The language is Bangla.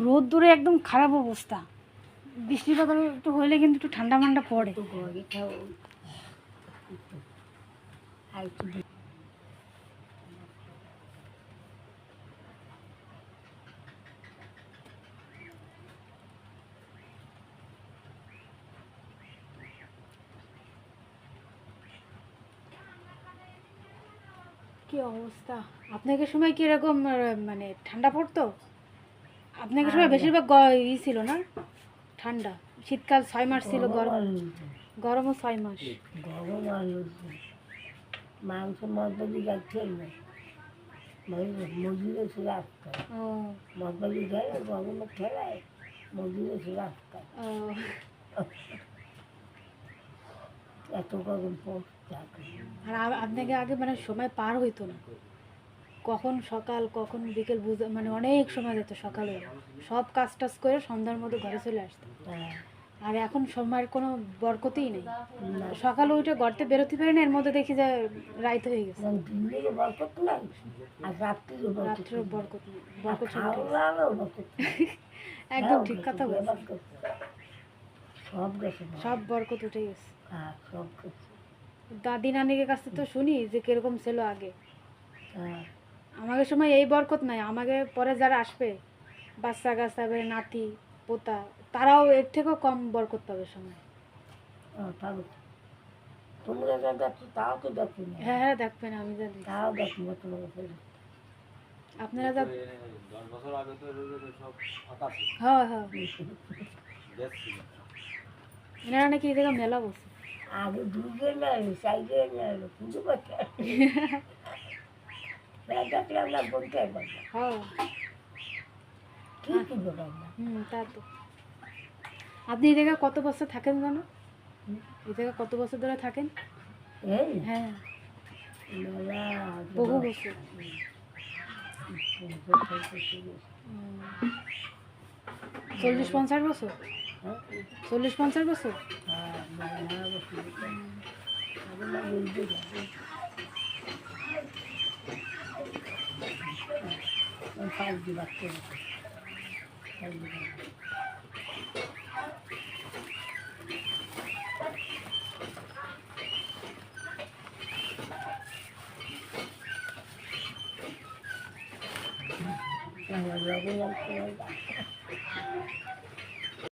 রোদ দূরে একদম খারাপ অবস্থা। বৃষ্টি বাদল একটু হইলে কিন্তু একটু ঠান্ডা মান্ডা পড়ে। কি অবস্থা! আপনাদের সময় কি এরকম মানে ঠান্ডা পড়তো? আপনাদের সময় বেশিরভাগ ই ছিল না ঠান্ডা? শীতকাল 6 মাস ছিল, গরমও 6 মাস। গরম আর মাংস মদবাজি যাচ্ছে না, মজুরে সে রাস্তায় মদবাজি খেলে গরমে খেলায় মজুরে সে রাস্তায় এত গরম পড়ছে। আর আপনাকে আগে মানে সময় পার হইতো না, কখন সকাল কখন বিকেল বুঝে মানে অনেক সময় যেত। সকালে সব কাজ টাজ করে সন্ধ্যার মধ্যে ঘরে চলে আসতো। আর এখন সময়ের কোনো বরকতই নেই। সকালে উঠে গড়তে বেরোতে পারে না, এর মধ্যে দেখি যে রাইত হয়ে গেছে। রাত্রেও বরকত নেই, বরকত একদম ঠিক কথা বলছেন। সব বরকত উঠে গেছে। দাদি নানির কাছে তো শুনি যে কিরকম ছিল আগে। আমাদের সময় এই বরকত নাই, আমাকে পরে যারা আসবে বাচ্চা কাচ্চা নাতি পোতা, তারাও এর থেকেও কম বরকত পাবে সময়। হ্যাঁ হ্যাঁ দেখবেন, আমি জানি আপনারা যা হ্যাঁ হ্যাঁ এনারা নাকি এই জায়গায় মেলা বসে। আগে দুধে নেয় সাইডে নেয় পুজো করতে দেখলাম না বলতে হ্যাঁ কি পুজো করলাম। তা তো। আপনি এই জায়গায় কত বছর থাকেন জানো? এই জায়গায় কত বছর ধরে থাকেন? হ্যাঁ বহু বছর। 40-50 বছর? 40-50 বছর?